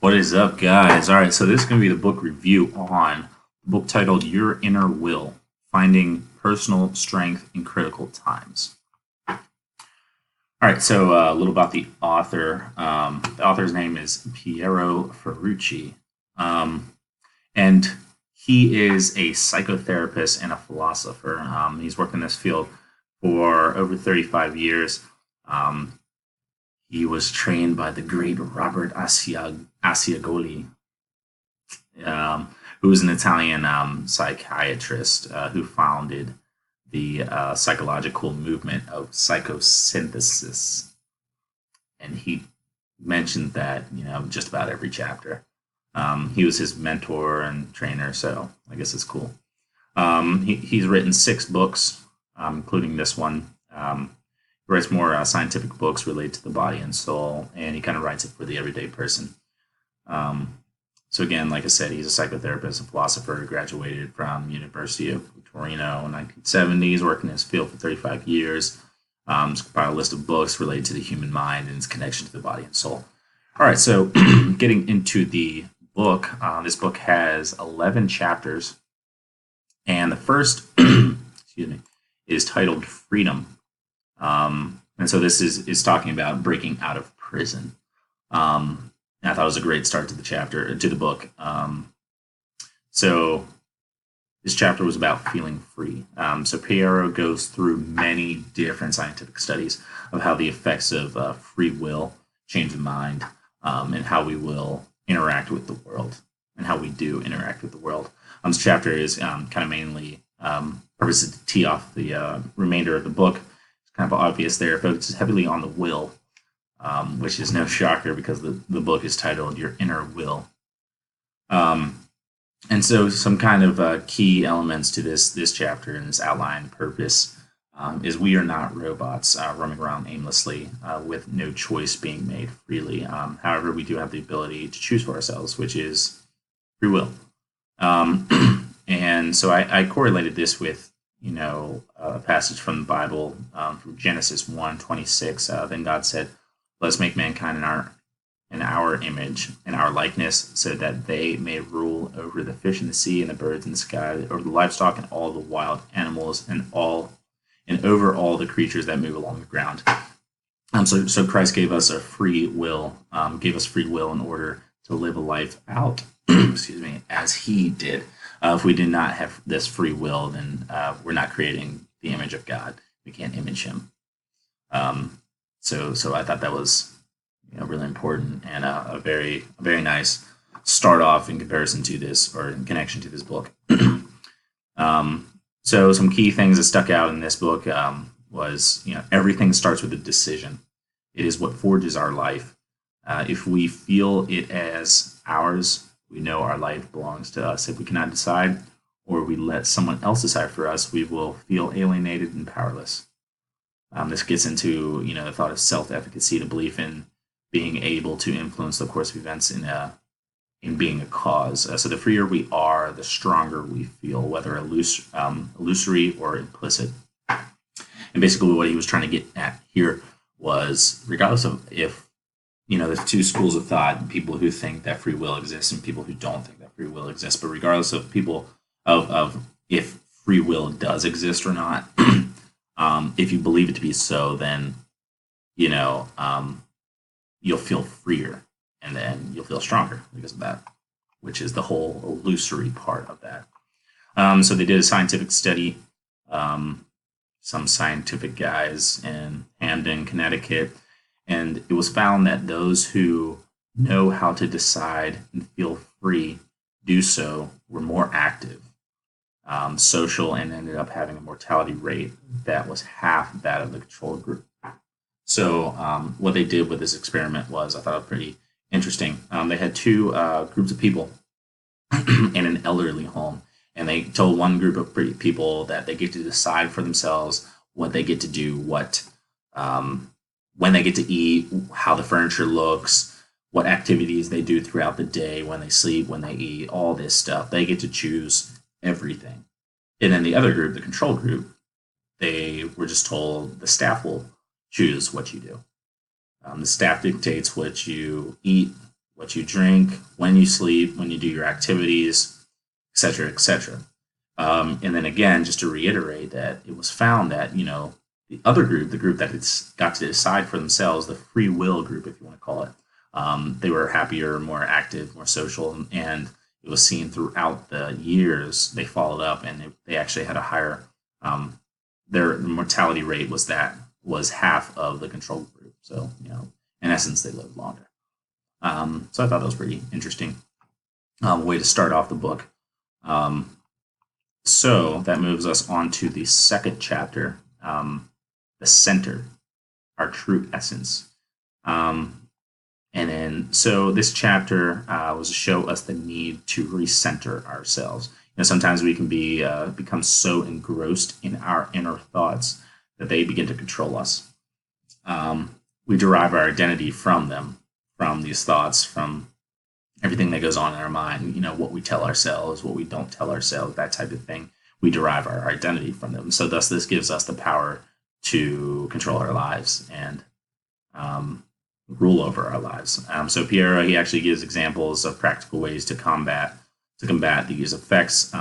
What is up, guys? All right, so this is going to be the book review on the book titled Your Inner Will: Finding Personal Strength in Critical Times. All right, so a little about the author. The author's name is Piero Ferrucci, and he is a psychotherapist and a philosopher. He's worked in this field for over 35 years. Um, he was trained by the great Robert Asciagoli, who was an Italian psychiatrist who founded the psychological movement of psychosynthesis. And he mentioned that, just about every chapter. He was his mentor and trainer, so I guess it's cool. He's written 6 books, including this one. He writes more scientific books related to the body and soul, and he kind of writes it for the everyday person. So again, like I said, he's a psychotherapist, a philosopher, graduated from University of Torino in the 1970s, worked in this field for 35 years. He's compiled a list of books related to the human mind and its connection to the body and soul. All right, so getting into the book, this book has 11 chapters, and the first, excuse me, is titled Freedom. And so this is talking about breaking out of prison. And I thought it was a great start to the book. So this chapter was about feeling free. So Piero goes through many different scientific studies of how the effects of free will change the mind, and how we will interact with the world, and how we do interact with the world. This chapter is kind of mainly purposes to tee off the remainder of the book. It's kind of obvious there, focuses heavily on the will, which is no shocker because the book is titled Your Inner Will. And so some kind of key elements to this chapter and this outline purpose is we are not robots roaming around aimlessly with no choice being made freely. However, we do have the ability to choose for ourselves, which is free will. And so I correlated this with a passage from the Bible, from Genesis 1:26. Then God said, "Let's make mankind in our image, in our likeness, so that they may rule over the fish in the sea and the birds in the sky, over the livestock and all the wild animals, and over all the creatures that move along the ground." So Christ gave us a free will, gave us free will in order to live a life out, excuse me, as He did. If we do not have this free will, then we're not creating the image of God. We can't image Him. So I thought that was really important, and a very nice start off in comparison to this, or in connection to this book. So some key things that stuck out in this book was everything starts with a decision. It is what forges our life. If we feel it as ours, we know our life belongs to us. If we cannot decide, or we let someone else decide for us, we will feel alienated and powerless. This gets into the thought of self-efficacy, the belief in being able to influence the course of events in being a cause. So the freer we are, the stronger we feel, whether illusory or implicit. And basically, what he was trying to get at here was, regardless of if there's 2 schools of thought: people who think that free will exists and people who don't think that free will exists. But regardless of people of if free will does exist or not, if you believe it to be so, then you'll feel freer, and then you'll feel stronger because of that, which is the whole illusory part of that. So they did a scientific study, some scientific guys in Hamden, Connecticut, and it was found that those who know how to decide and feel free do so were more active, social, and ended up having a mortality rate that was half that of the control group. So what they did with this experiment was, I thought it was pretty interesting. They had 2 groups of people in an elderly home, and they told one group of people that they get to decide for themselves what they get to do, when they get to eat, how the furniture looks, what activities they do throughout the day, when they sleep, when they eat, all this stuff. They get to choose everything. And then the other group, the control group, they were just told the staff will choose what you do. The staff dictates what you eat, what you drink, when you sleep, when you do your activities, etc., etc. And then again, just to reiterate that it was found that, the other group, the group that it's got to decide for themselves, the free will group, if you want to call it, they were happier, more active, more social, and it was seen throughout the years they followed up, and they actually had a higher, their mortality rate was half of the control group. So, in essence, they lived longer. So I thought that was pretty interesting way to start off the book. So that moves us on to the second chapter, the center, our true essence. And then, so this chapter was to show us the need to recenter ourselves. Sometimes we can become so engrossed in our inner thoughts that they begin to control us. We derive our identity from them, from these thoughts, from everything that goes on in our mind, what we tell ourselves, what we don't tell ourselves, that type of thing. We derive our identity from them. So thus this gives us the power to control our lives and rule over our lives. So Piero, he actually gives examples of practical ways to combat these effects.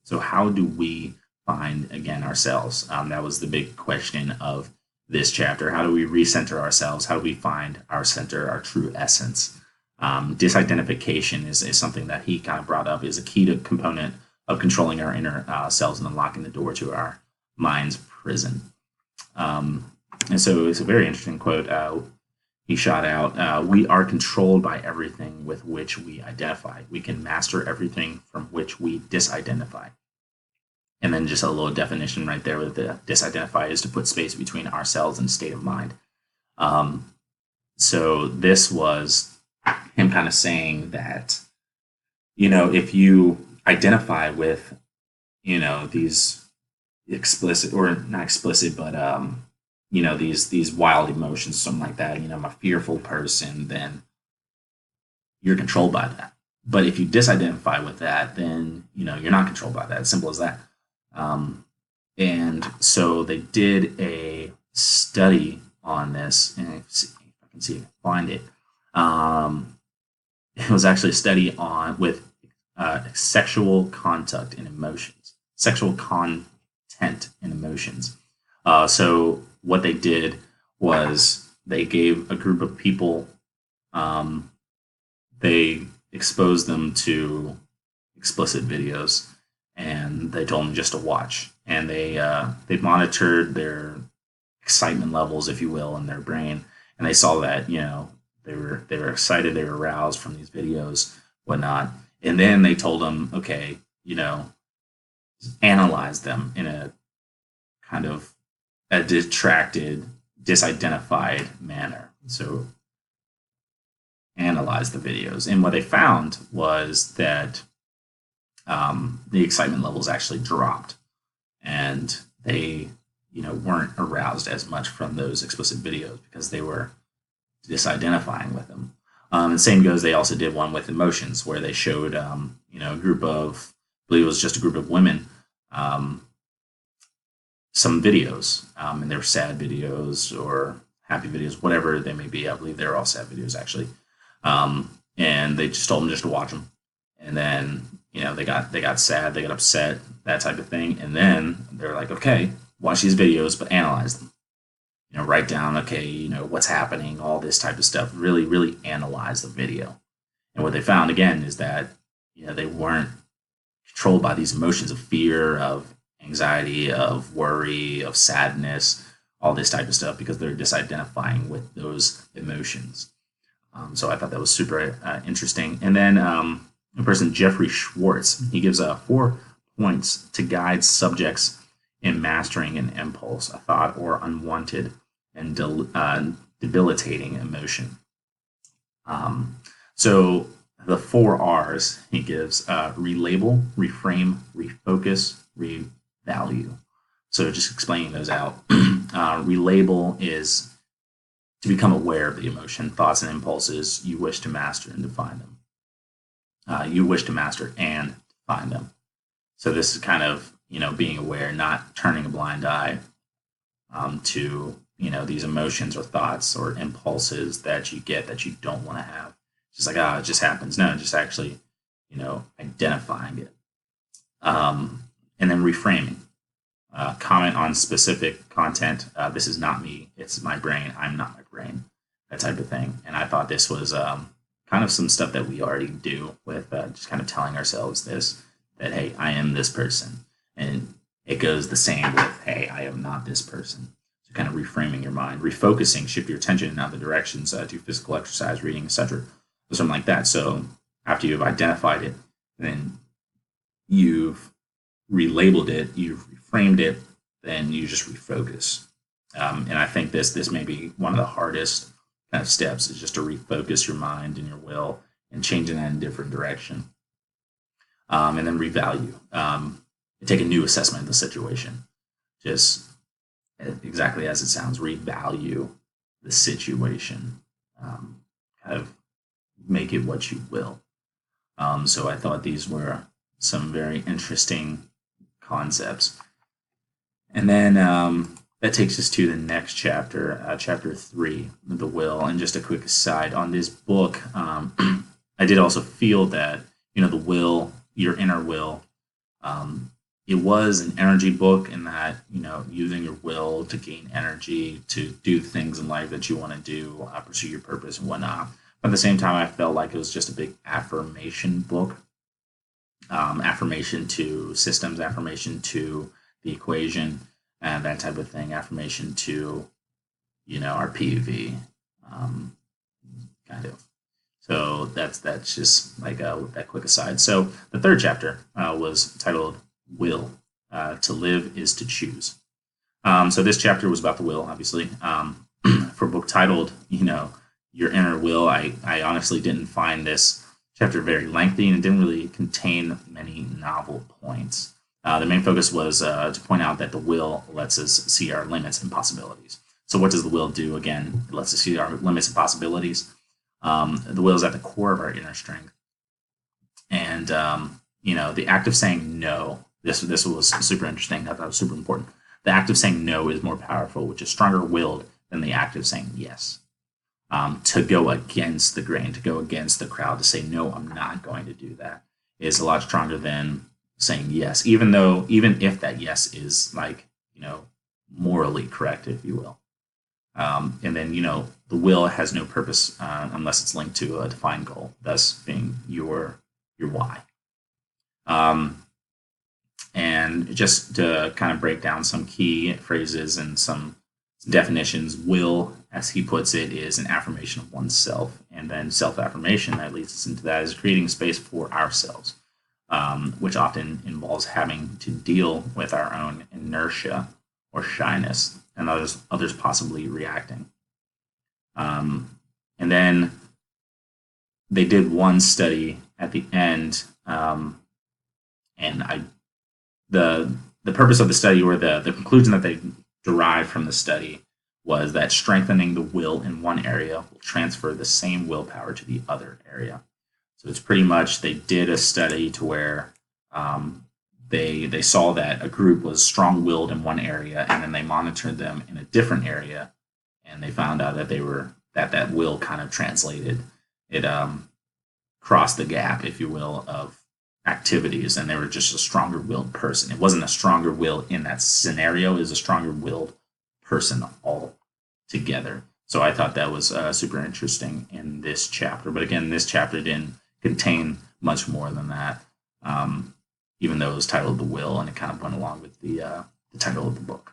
So how do we find, again, ourselves? That was the big question of this chapter. How do we recenter ourselves? How do we find our center, our true essence? Disidentification is something that he kind of brought up, is a key component of controlling our inner selves and unlocking the door to our mind's prison. And so it's a very interesting quote he shot out. We are controlled by everything with which we identify. We can master everything from which we disidentify. And then just a little definition right there with the disidentify is to put space between ourselves and state of mind. So this was him kind of saying that, if you identify with, these explicit, or not explicit, but, these wild emotions, something like that, I'm a fearful person, then you're controlled by that. But if you disidentify with that, then, you're not controlled by that. Simple as that. And so they did a study on this, and if I can see if I can find it. It was actually a study with sexual content and emotions. So what they did was they gave a group of people, they exposed them to explicit videos, and they told them just to watch. And they monitored their excitement levels, if you will, in their brain, and they saw that they were excited, they were aroused from these videos, whatnot. And then they told them, okay, analyze them in a kind of a detracted, disidentified manner. So analyze the videos. And what they found was that the excitement levels actually dropped, and they, weren't aroused as much from those explicit videos because they were disidentifying with them. And same goes, they also did one with emotions where they showed, a group of, I believe it was just a group of women, some videos, and they were sad videos or happy videos, whatever they may be. I believe they're all sad videos, actually. And they just told them just to watch them. And then, they got sad, they got upset, that type of thing. And then they're like, okay, watch these videos, but analyze them. Write down, okay, what's happening, all this type of stuff. Really, really analyze the video. And what they found, again, is that, they weren't controlled by these emotions of fear, of anxiety, of worry, of sadness, all this type of stuff, because they're disidentifying with those emotions. So I thought that was super interesting. And then a person, Jeffrey Schwartz, he gives 4 points to guide subjects in mastering an impulse, a thought, or unwanted and debilitating emotion. So the 4 R's he gives: relabel, reframe, refocus, revalue. So just explaining those out. Relabel is to become aware of the emotion, thoughts, and impulses you wish to master and define them. You wish to master and define them. So this is kind of, being aware, not turning a blind eye to, these emotions or thoughts or impulses that you get that you don't want to have. just like, it just happens. No, just actually, identifying it. And then reframing. Comment on specific content. This is not me. It's my brain. I'm not my brain. That type of thing. And I thought this was kind of some stuff that we already do with just kind of telling ourselves this, that, hey, I am this person. And it goes the same with, hey, I am not this person. So kind of reframing your mind, refocusing, shift your attention in other directions, do physical exercise, reading, etc. Or something like that. So after you've identified it, then you've relabeled it, you've reframed it, then you just refocus. And I think this may be one of the hardest kind of steps, is just to refocus your mind and your will and changing that in a different direction. And then revalue. Take a new assessment of the situation. Just exactly as it sounds, revalue the situation. Kind of make it what you will. So I thought these were some very interesting concepts. And then that takes us to the next chapter, chapter 3, the will. And just a quick aside on this book, I did also feel that, the will, your inner will, it was an energy book in that, using your will to gain energy, to do things in life that you want to do, pursue your purpose and whatnot. But at the same time, I felt like it was just a big affirmation book. Affirmation to systems, affirmation to the equation, and that type of thing, affirmation to, our PUV, kind of. So that's just like that quick aside. So the third chapter was titled Will. To live is to choose. So this chapter was about the will, obviously. For a book titled, Your Inner Will, I honestly didn't find this chapter very lengthy, and it didn't really contain many novel points. The main focus was to point out that the will lets us see our limits and possibilities. So what does the will do? Again, it lets us see our limits and possibilities. The will is at the core of our inner strength. And, the act of saying no, this was super interesting. I thought it was super important. The act of saying no is more powerful, which is stronger willed than the act of saying yes. To go against the grain, to go against the crowd, to say, no, I'm not going to do that, is a lot stronger than saying yes, even if that yes is morally correct, if you will. And then, the will has no purpose unless it's linked to a defined goal, thus being your why. And just to kind of break down some key phrases and some definitions, will, as he puts it, is an affirmation of oneself. And then self-affirmation, that leads us into that, is creating space for ourselves, which often involves having to deal with our own inertia or shyness and others possibly reacting. And then they did one study at the end, and the purpose of the study, or the conclusion that they derived from the study, was that strengthening the will in one area will transfer the same willpower to the other area. So it's pretty much, they did a study to where they saw that a group was strong-willed in one area, and then they monitored them in a different area, and they found out that that will kind of translated. It crossed the gap, if you will, of activities, and they were just a stronger willed person. It wasn't a stronger will in that scenario, it was a stronger willed person all together. So I thought that was super interesting in this chapter. But again, this chapter didn't contain much more than that, even though it was titled The Will, and it kind of went along with the title of the book.